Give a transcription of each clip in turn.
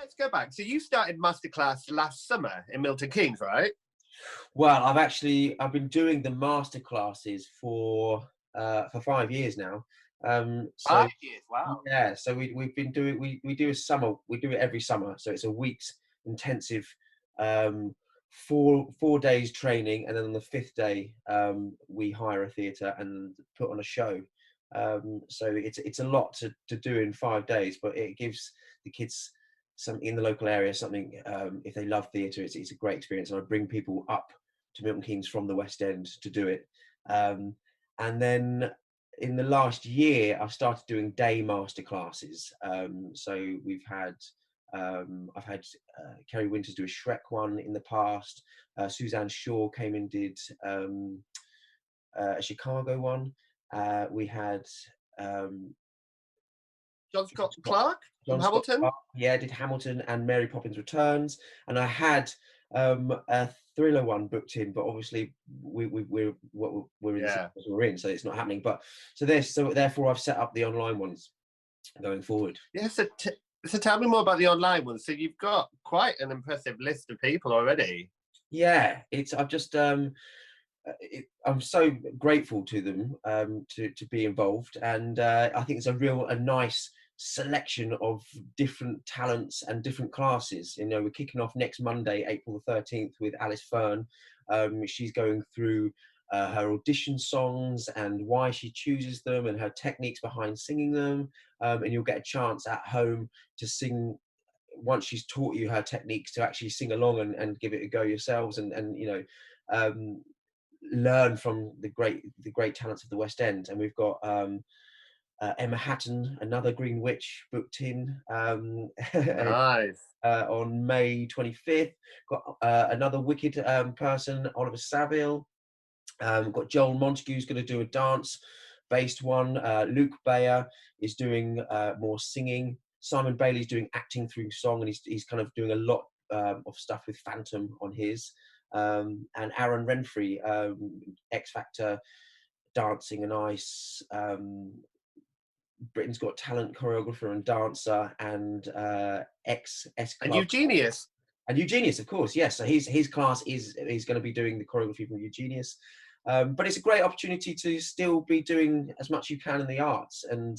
let's go back. So you started masterclass last summer in Milton Keynes, right? Well, I've been doing the master classes for 5 years now. So 5 years, wow. yeah, so we've been doing we do it every summer. So it's a week's intensive 4 days training, and then on the 5th day we hire a theatre and put on a show. So it's a lot to do in 5 days, but it gives the kids some in the local area something. If they love theatre, it's a great experience, and I bring people up to Milton Keynes from the West End to do it. And then in the last year, I've started doing day master classes. So I've had Kerry Winters do a Shrek one in the past. Suzanne Shaw came and did a Chicago one. We had Jon-Scott Clark from Hamilton. Clark, yeah, did Hamilton and Mary Poppins Returns, and I had a thriller one booked in, but obviously we're in the situation we're in, so it's not happening. But so therefore I've set up the online ones going forward. Yeah, so tell me more about the online ones. So you've got quite an impressive list of people already. Yeah, I'm so grateful to them to be involved, and I think it's a nice selection of different talents and different classes. You know, we're kicking off next Monday, April the 13th, with Alice Fearn. She's going through her audition songs and why she chooses them and her techniques behind singing them, and you'll get a chance at home to sing once she's taught you her techniques, to actually sing along and give it a go yourselves, and you know, learn from the great talents of the West End. And we've got Emma Hatton, another Green Witch, booked in Nice. On May 25th. Got another wicked person, Oliver Savile. Got Joel Montague's going to do a dance-based one. Luke Bayer is doing more singing. Simon Bailey's doing acting through song, and he's kind of doing a lot of stuff with Phantom on his. And Aaron Renfree, X Factor, Dancing and Ice, Britain's Got Talent choreographer and dancer, and ex Club. And Eugenius. And Eugenius, of course, yes. So his class is going to be doing the choreography from Eugenius. But it's a great opportunity to still be doing as much you can in the arts. And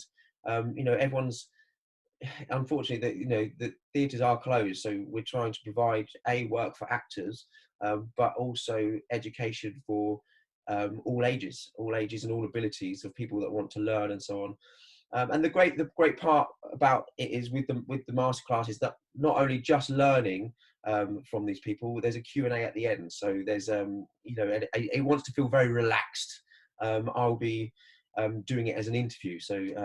you know, everyone's, unfortunately, the theatres are closed, so we're trying to provide work for actors, but also education for all ages and all abilities of people that want to learn and so on. And the great part about it is with the masterclass is that not only just learning from these people, there's a Q&A at the end. So there's you know, it wants to feel very relaxed. I'll be doing it as an interview, so you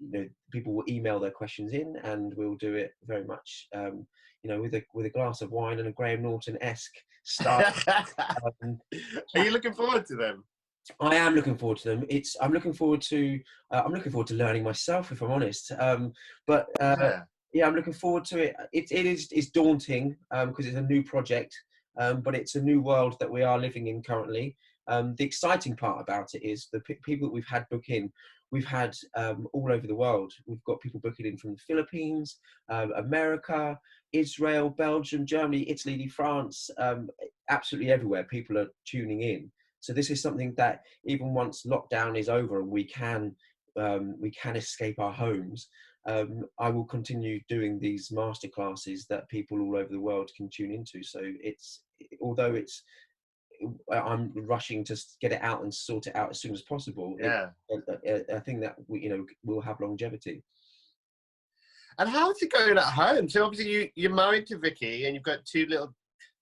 know, people will email their questions in, and we'll do it very much you know, with a glass of wine and a Graham Norton-esque style. Are you looking forward to them? I am looking forward to them. I'm looking forward to learning myself, if I'm honest. But yeah, I'm looking forward to it. It's daunting because it's a new project, but it's a new world that we are living in currently. The exciting part about it is the people that we've had book in. We've had all over the world. We've got people booking in from the Philippines, America, Israel, Belgium, Germany, Italy, France, absolutely everywhere. People are tuning in. So this is something that even once lockdown is over and we can escape our homes, I will continue doing these masterclasses that people all over the world can tune into. So although I'm rushing to get it out and sort it out as soon as possible. Yeah, I think that we'll have longevity. And how's it going at home? So obviously you're married to Vicky and you've got 2 little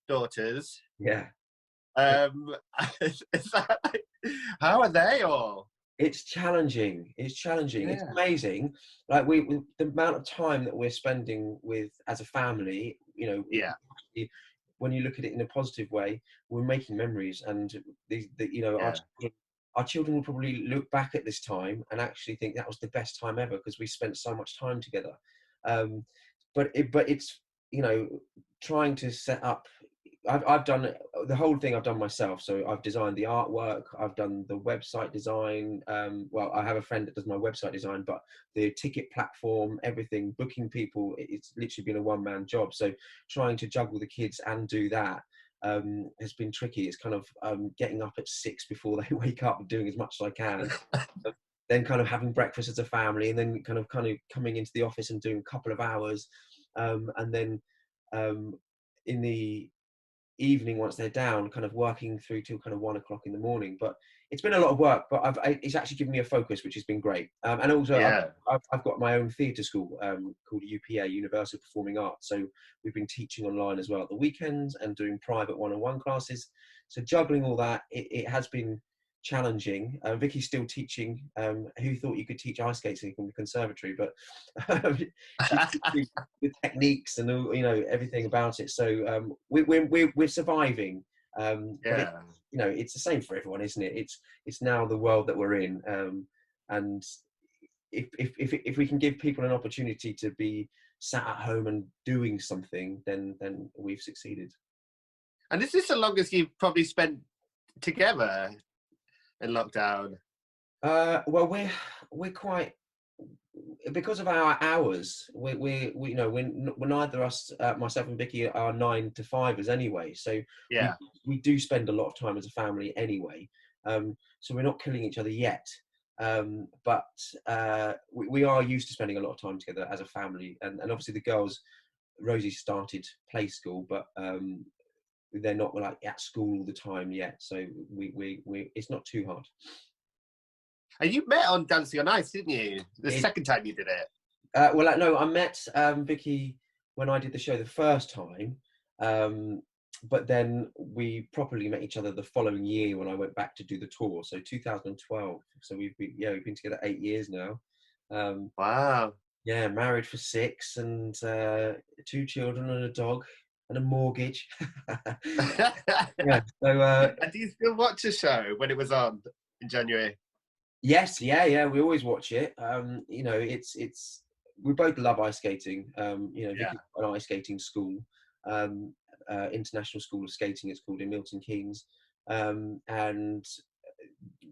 daughters. Yeah. How are they all? It's challenging. Yeah. It's amazing. Like the amount of time that we're spending with as a family, you know. Yeah. When you look at it in a positive way, we're making memories, and you know, our children will probably look back at this time and actually think that was the best time ever because we spent so much time together. But it's, you know, trying to set up I've done the whole thing. I've done myself. So I've designed the artwork. I've done the website design. Well, I have a friend that does my website design, but the ticket platform, everything, booking people, it's literally been a one-man job. So trying to juggle the kids and do that has been tricky. It's kind of getting up at 6 before they wake up and doing as much as I can. Then kind of having breakfast as a family, and then kind of coming into the office and doing a couple of hours, and then in the evening, once they're down, kind of working through till kind of 1 o'clock in the morning. But it's been a lot of work, but it's actually given me a focus, which has been great. And also I've got my own theatre school called UPA, Universal Performing Arts. So we've been teaching online as well at the weekends and doing private one-on-one classes. So juggling all that, it has been challenging. Vicky's still teaching. Who thought you could teach ice skating from the conservatory? But she's teaching the techniques and all, everything about it. So we're surviving. But it's the same for everyone, isn't it? It's now the world that we're in. And if we can give people an opportunity to be sat at home and doing something, then we've succeeded. And is this the longest you've probably spent together in lockdown? Well, we're quite, because of our hours. We're neither us, myself and Vicky, are 9 to 5ers anyway. So we do spend a lot of time as a family anyway. So we're not killing each other yet. But we are used to spending a lot of time together as a family. And obviously the girls, Rosie started play school, but they're not like at school all the time yet. So we it's not too hard. And you met on Dancing on Ice, didn't you? The second time you did it. Well, no, I met Vicky when I did the show the first time. But then we properly met each other the following year when I went back to do the tour. So 2012. So we've been together 8 years now. Wow. Yeah, married for 6 and 2 children and a dog and a mortgage. Yeah. So. And do you still watch the show when it was on in January? Yes, yeah. We always watch it. It's we both love ice skating. Vicky's got an ice skating school, International School of Skating, it's called, in Milton Keynes, and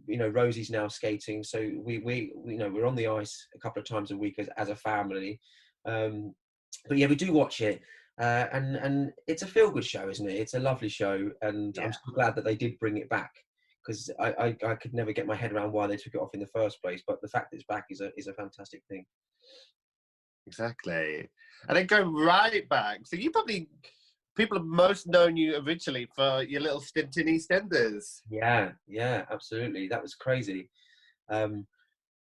Rosie's now skating. So we're on the ice a couple of times a week as a family. But yeah, we do watch it. And it's a feel-good show, isn't it? It's a lovely show, and I'm so glad that they did bring it back, because I could never get my head around why they took it off in the first place. But the fact that it's back is a fantastic thing. Exactly. And then going right back, so people have most known you originally for your little stint in EastEnders. Yeah, absolutely. That was crazy. I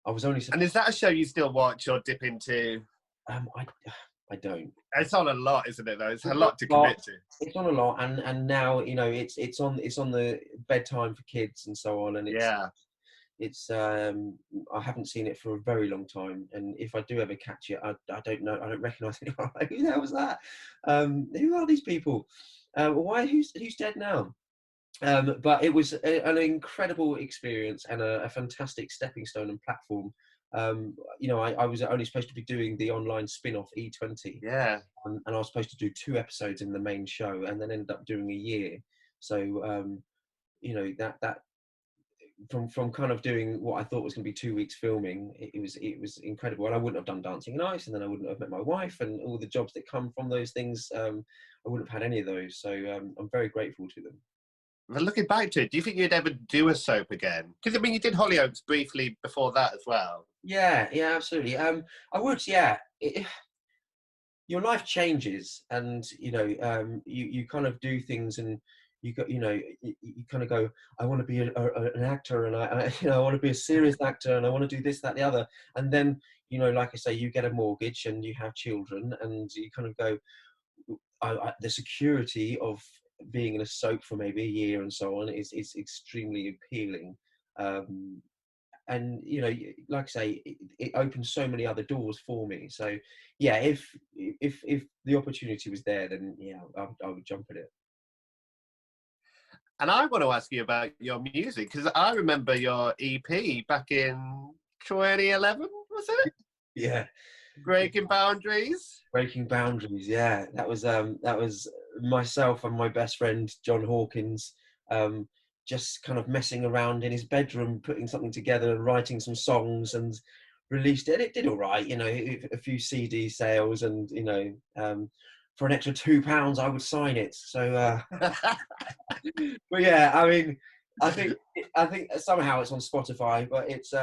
was only. And is that a show you still watch or dip into? I don't. It's on a lot, isn't it? Though it's a lot to commit to. It's on a lot, and now it's on the bedtime for kids and so on, and it's I haven't seen it for a very long time, and if I do ever catch it, I don't know. I don't recognise anyone. Who the hell was that? Who are these people? Why? Who's dead now? But it was an incredible experience and a fantastic stepping stone and platform. I was only supposed to be doing the online spin-off E20, and I was supposed to do 2 episodes in the main show, and then ended up doing a year. So that from kind of doing what I thought was going to be 2 weeks filming, it was incredible. And I wouldn't have done Dancing on Ice, and then I wouldn't have met my wife, and all the jobs that come from those things. I wouldn't have had any of those. So I'm very grateful to them. Well, looking back to it, do you think you'd ever do a soap again? Because you did Hollyoaks briefly before that as well. Yeah, absolutely. I would. Yeah, your life changes, and you kind of do things, and you kind of go, I want to be an actor, and I want to be a serious actor, and I want to do this, that, the other, and then like I say, you get a mortgage and you have children, and you kind of go, the security of being in a soap for maybe a year and so on is extremely appealing, and like I say, it opened so many other doors for me. So yeah, if the opportunity was there, then I would jump at it. And I want to ask you about your music, because I remember your EP back in 2011, was it? Yeah. Breaking Boundaries. Breaking Boundaries, yeah. That was myself and my best friend John Hawkins just kind of messing around in his bedroom, putting something together and writing some songs, and released it. And it did all right, you know, a few CD sales, and you know, for an extra £2 I would sign it. So but yeah, I mean, I think somehow it's on Spotify, but it's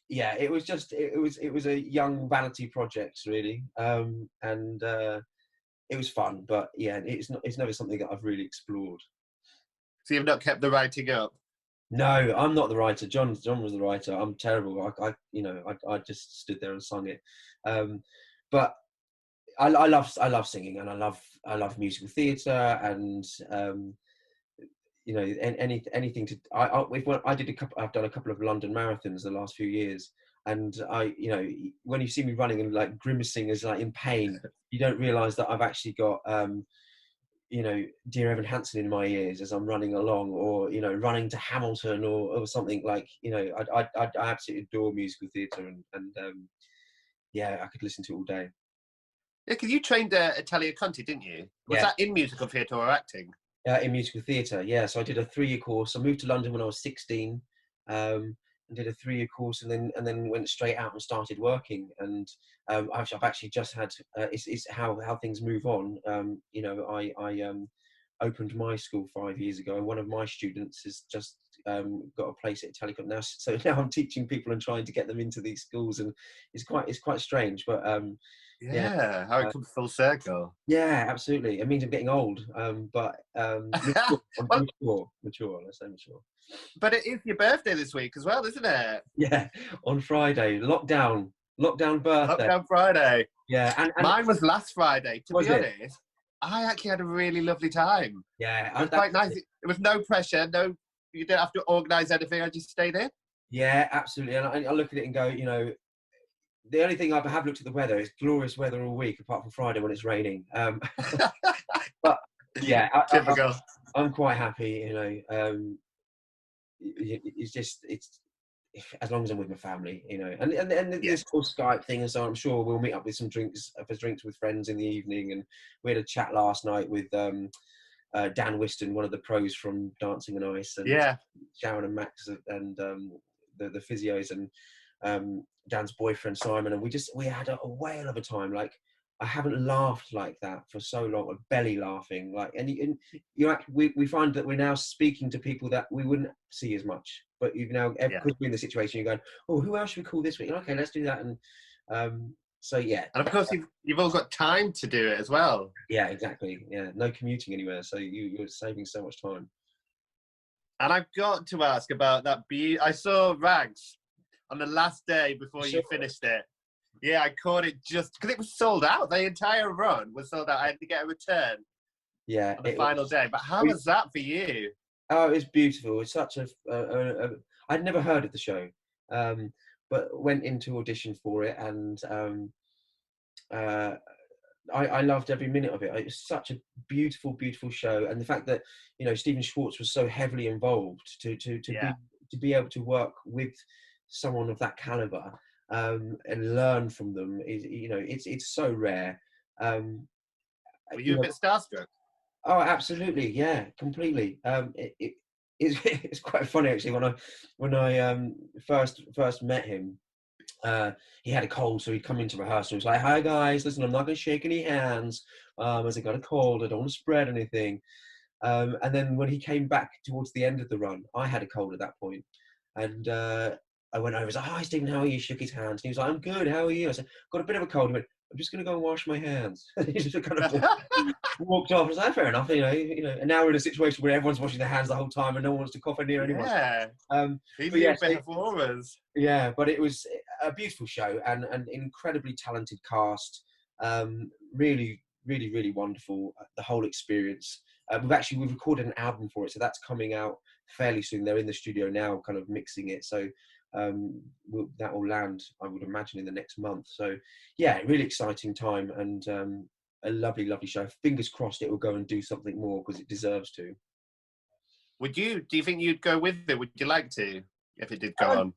yeah, it was just it was a young vanity project really, and it was fun, but yeah, it's never something that I've really explored. So you've not kept the writing up? No, I'm not the writer. John was the writer. I'm terrible. I just stood there and sung it. But I love singing, and I love musical theatre, and you know, anything to. I've done a couple of London marathons the last few years, and you know, when you see me running and like grimacing as like in pain, you don't realise that I've actually got you know, Dear Evan Hansen in my ears as I'm running along, or you know, running to Hamilton or something. Like, you know, I absolutely adore musical theatre, and yeah, I could listen to it all day. Yeah, because you trained at Italia Conti, didn't you? Was that in musical theatre or acting? In musical theatre, yeah. So I did a 3-year course. I moved to London when I was 16, and did a 3-year course, and then went straight out and started working. And I've actually just had it's how things move on. You know, I opened my school 5 years ago, and one of my students has just got a place at Italia Conti now. So now I'm teaching people and trying to get them into these schools, and it's quite strange, but yeah, how it comes full circle. Yeah, absolutely. It means I'm getting old, but mature. Mature. Let's say mature. But it is your birthday this week as well, isn't it? Yeah, on Friday. Lockdown birthday. Lockdown Friday. Yeah, and mine was last Friday. To be it? honest, I actually had a really lovely time. Yeah, it was quite nice. It was no pressure. No, you didn't have to organise anything. I just stayed in. Yeah, absolutely. And I look at it and go, you know, the only thing I have looked at the weather is glorious weather all week, apart from Friday when it's raining. But yeah, typical. I'm quite happy. You know, it's as long as I'm with my family, you know, and this whole Skype thing, and so I'm sure we'll meet up with some drinks with friends in the evening. And we had a chat last night with Dan Whiston, one of the pros from Dancing on Ice, and Sharon and Max, and the physios, and Dan's boyfriend Simon, and we had a whale of a time. Like, I haven't laughed like that for so long, belly laughing. Like, and we find that we're now speaking to people that we wouldn't see as much, but you've now could be in the situation. You're going, oh, who else should we call this week? Okay, let's do that. And so yeah, and of course you've all got time to do it as well. Yeah, exactly. Yeah, no commuting anywhere, so you're saving so much time. And I've got to ask about that. I saw Rags on the last day before you finished it. Yeah, I caught it just because it was sold out. The entire run was sold out. I had to get a return. Yeah, on the final day. But how was that for you? Oh, it's beautiful. It's such I'd never heard of the show, but went into audition for it, and I loved every minute of it. It was such a beautiful, beautiful show, and the fact that, you know, Stephen Schwartz was so heavily involved to be able to work with someone of that caliber and learn from them is, you know, it's so rare. Were you a bit starstruck? Oh, absolutely, yeah, completely. It's quite funny actually. When I first met him, he had a cold, so he'd come into rehearsal. He was like, "Hi guys, listen, I'm not going to shake any hands, as I got a cold. I don't want to spread anything." And then when he came back towards the end of the run, I had a cold at that point, and I went over. I was like, "Hi Stephen, how are you?" Shook his hands, and he was like, "I'm good. How are you?" I said, "Got a bit of a cold." He went, "I'm just going to go and wash my hands." He just kind of walked off. I was like, "Fair enough, you know." And now we're in a situation where everyone's washing their hands the whole time, and no one wants to cough near anyone. Yeah, performers. Yeah, but it was a beautiful show and an incredibly talented cast. Really, really, really wonderful. The whole experience. We've recorded an album for it, so that's coming out fairly soon. They're in the studio now, kind of mixing it. So that will land, I would imagine, in the next month. So yeah, really exciting time, and a lovely, lovely show. Fingers crossed it will go and do something more, because it deserves to. Do you think you'd go with it? Would you like to, if it did go on?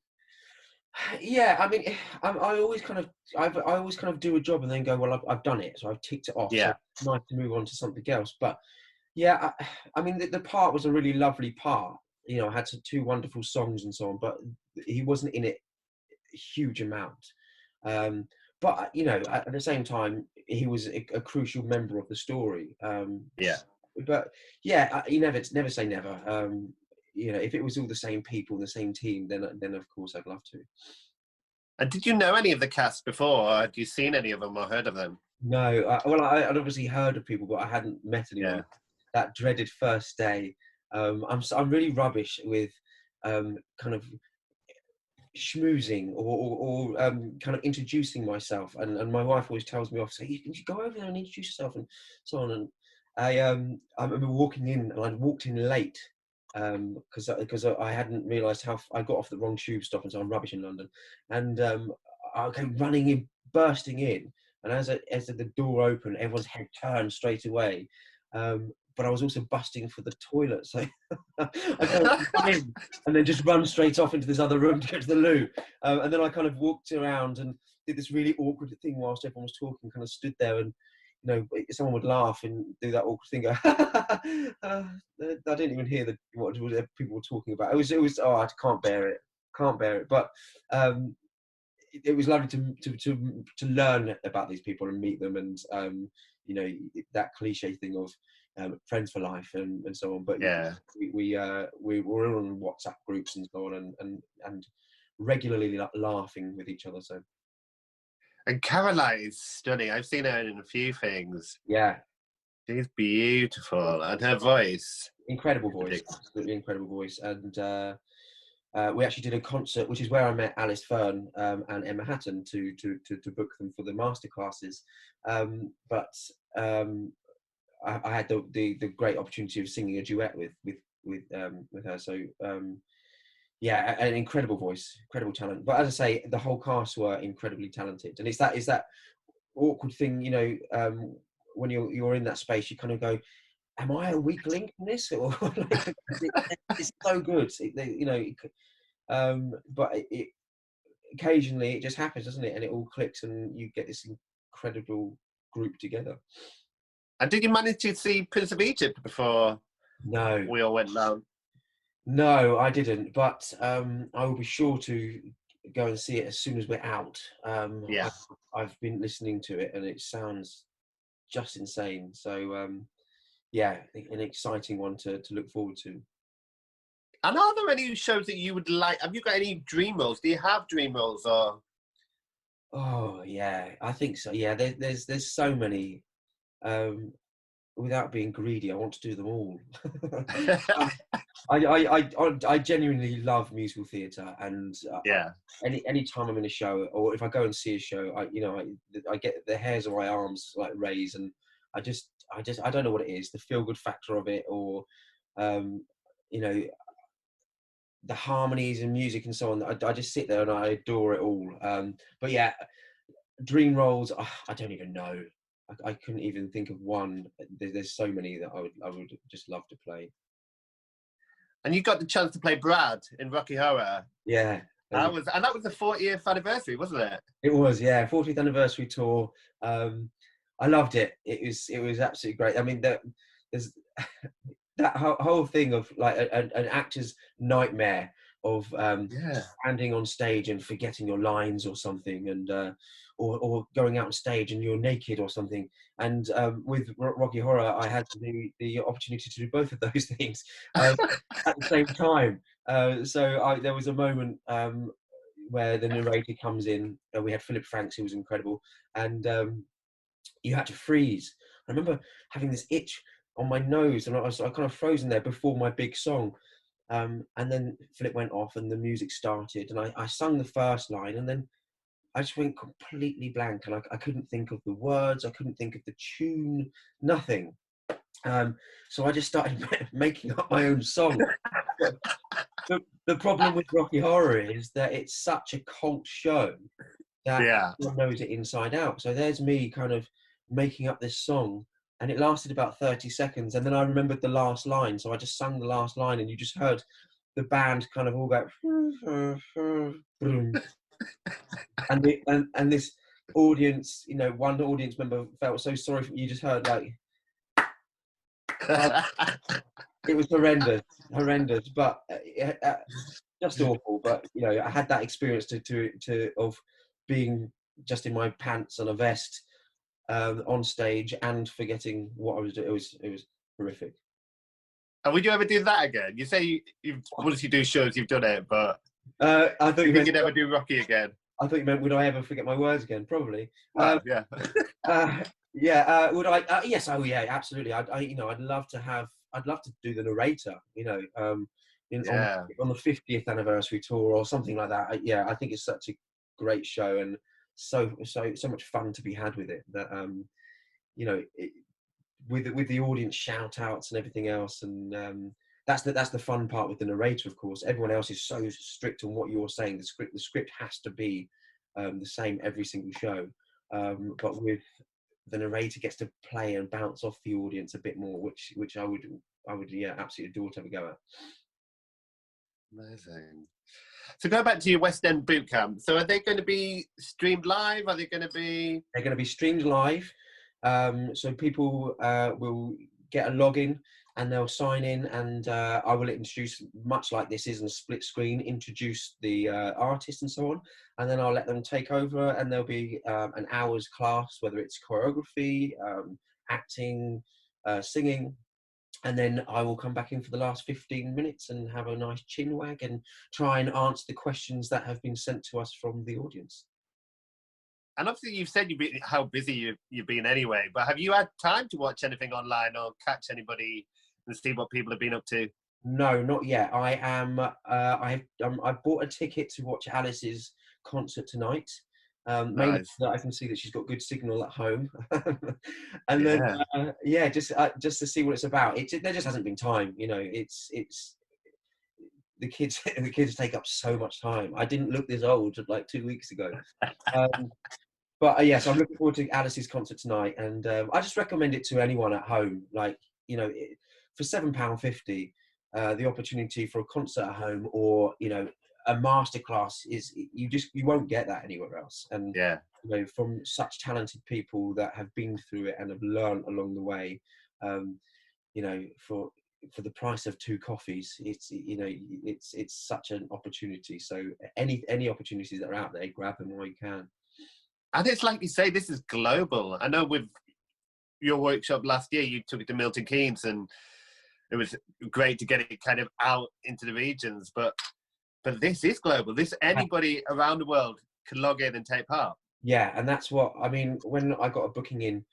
Yeah, I mean, I always kind of, I always kind of do a job and then go, well, I've done it, so I've ticked it off. So Yeah. it's nice to move on to something else. But yeah, I mean, the part was a really lovely part. You know, I had two wonderful songs and so on, but he wasn't in it a huge amount. Um, but you know, at the same time, he was a crucial member of the story. Yeah. But yeah, you never say never. You know, if it was all the same people, the same team, then of course I'd love to. And did you know any of the cast before, or had you seen any of them or heard of them? No, well, I'd obviously heard of people, but I hadn't met anyone. Yeah. That dreaded first day. I'm really rubbish with kind of schmoozing or kind of introducing myself, and my wife always tells me off, say, you go over there and introduce yourself and so on. And I remember walking in, and I'd walked in late because I hadn't realised how I got off the wrong tube stop, and so I'm rubbish in London. And I came running in, bursting in, and as the door opened, everyone's head turned straight away. But I was also busting for the toilet, so I kind of run in and then just run straight off into this other room to go to the loo. And then I kind of walked around and did this really awkward thing whilst everyone was talking, kind of stood there, and you know, someone would laugh and do that awkward thing. Go, I didn't even hear what people were talking about. It was. Oh, I can't bear it. But it was lovely to learn about these people and meet them, and you know, that cliche thing of friends for life and so on. But Yeah. we were on WhatsApp groups and so on, and regularly laughing with each other. So. And Caroline is stunning. I've seen her in a few things. Yeah. She's beautiful, and her voice. Incredible voice, absolutely incredible voice. And we actually did a concert, which is where I met Alice Fearn and Emma Hatton to book them for the masterclasses. But I had the great opportunity of singing a duet with her. So yeah, an incredible voice, incredible talent. But as I say, the whole cast were incredibly talented, and it's that awkward thing, you know, when you're in that space, you kind of go, am I a weak link in this? Or like, it's so good, you know. But occasionally it just happens, doesn't it? And it all clicks, and you get this incredible group together. And did you manage to see Prince of Egypt before No, we all went down? no, I didn't. But I will be sure to go and see it as soon as we're out. Yeah. I've been listening to it, and it sounds just insane. So yeah, an exciting one to look forward to. And are there any shows that you would like? Have you got any dream roles? Do you have dream roles, or? Oh yeah, I think so. Yeah, there's so many. Without being greedy, I want to do them all. I genuinely love musical theatre, and Yeah. Any time I'm in a show, or if I go and see a show, I get the hairs on my arms like raise, and I don't know what it is, the feel good factor of it, or you know, the harmonies and music and so on. I just sit there and I adore it all. But yeah, dream roles, I don't even know. I couldn't even think of one. There's so many that I would just love to play. And you got the chance to play Brad in Rocky Horror. Yeah. That was the 40th anniversary, wasn't it? It was, yeah, 40th anniversary tour. I loved it. It was absolutely great. I mean, there's that whole thing of like an actor's nightmare of standing on stage and forgetting your lines or something, and or going out on stage and you're naked or something. And with Rocky Horror, I had the opportunity to do both of those things at the same time. So there was a moment where the narrator comes in. We had Philip Franks, who was incredible, and you had to freeze. I remember having this itch on my nose, and I kind of frozen there before my big song. And then Philip went off and the music started, and I sung the first line, and then I just went completely blank, and I couldn't think of the words, I couldn't think of the tune, nothing. So I just started making up my own song. The problem with Rocky Horror is that it's such a cult show that everyone knows it inside out. So there's me kind of making up this song, and it lasted about 30 seconds, and then I remembered the last line, so I just sung the last line, and you just heard the band kind of all go boom. and this audience, you know, one audience member felt so sorry for me. You just heard like, it was horrendous, but just awful. But you know, I had that experience of being just in my pants and a vest on stage and forgetting what I was doing. It was horrific. And would you ever do that again? You say once you do shows, you've done it, but I thought you could never do Rocky again. I thought you meant, would I ever forget my words again? Probably. Well, yeah. Would I? Yes. Oh, yeah. Absolutely. I'd love to do the narrator. You know, on the 50th anniversary tour or something like that. I think it's such a great show and so much fun to be had with it. That you know, with the audience shout outs and everything else, and that's the fun part with the narrator. Of course, everyone else is so strict on what you're saying. The script has to be the same every single show, but with the narrator gets to play and bounce off the audience a bit more, which I would absolutely adore to have a go at. Amazing. So go back to your West End Bootcamp. So are they going to be streamed live? Are they going to be? They're going to be streamed live. So people will get a login and they'll sign in, and I will introduce, much like this is on a split screen, introduce the artist and so on, and then I'll let them take over, and there'll be an hour's class, whether it's choreography, acting, singing, and then I will come back in for the last 15 minutes and have a nice chin wag and try and answer the questions that have been sent to us from the audience. And obviously you've said how busy you've been anyway, but have you had time to watch anything online or catch anybody and see what people have been up to? No, not yet. I bought a ticket to watch Alice's concert tonight. Mainly so that I can see that she's got good signal at home, and then just to see what it's about. There just hasn't been time, you know. It's the kids take up so much time. I didn't look this old like 2 weeks ago, but yes, I'm looking forward to Alice's concert tonight, and I just recommend it to anyone at home. Like, you know, for £7.50, the opportunity for a concert at home, or you know, a masterclass is you won't get that anywhere else. And you know, from such talented people that have been through it and have learned along the way, you know, for the price of 2 coffees, it's such an opportunity. So any opportunities that are out there, grab them while you can. And it's like you say, this is global. I know with your workshop last year, you took it to Milton Keynes, and it was great to get it kind of out into the regions, but this is global. This, anybody around the world can log in and take part. Yeah, and that's what I mean. When I got a booking in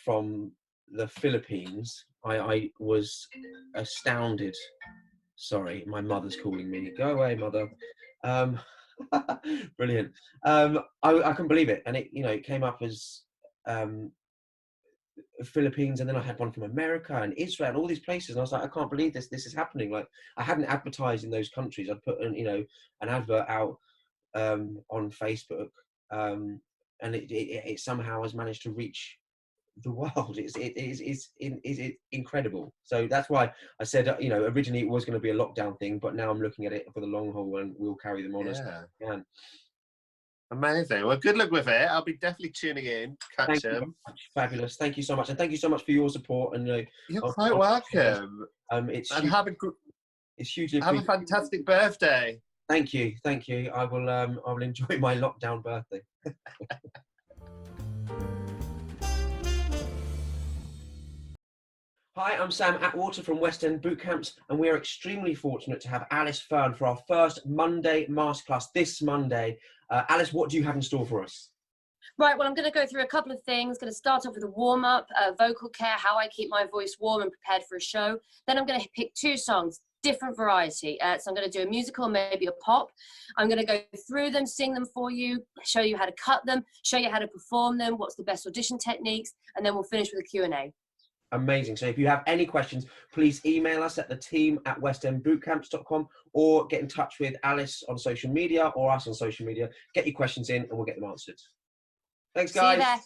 from the Philippines, I was astounded. Sorry, my mother's calling me. Go away, mother. Brilliant. I couldn't believe it, and it came up as Philippines, and then I had one from America and Israel and all these places, and I was like, I can't believe this is happening. Like, I hadn't advertised in those countries. I'd put an advert out on Facebook, and it somehow has managed to reach the world. It's incredible. So that's why I said, originally it was going to be a lockdown thing, but now I'm looking at it for the long haul, and we'll carry them on as we can. Amazing. Well, good luck with it. I'll be definitely tuning in. Catch them. Fabulous. Thank you so much, and thank you so much for your support. And you're quite welcome. It's hugely. Have a fantastic birthday. Thank you. I will enjoy my lockdown birthday. Hi, I'm Sam Attwater from West End Bootcamps, and we are extremely fortunate to have Alice Fearn for our first Monday masterclass this Monday. Alice, what do you have in store for us? Right, well, I'm going to go through a couple of things. Going to start off with a warm-up, vocal care, how I keep my voice warm and prepared for a show. Then I'm going to pick 2 songs, different variety. So I'm going to do a musical, maybe a pop. I'm going to go through them, sing them for you, show you how to cut them, show you how to perform them, what's the best audition techniques, and then we'll finish with a Q&A. Amazing. So if you have any questions, please email us at theteam@westendbootcamps.com, or get in touch with Alice on social media or us on social media. Get your questions in and we'll get them answered. Thanks, guys. See you there.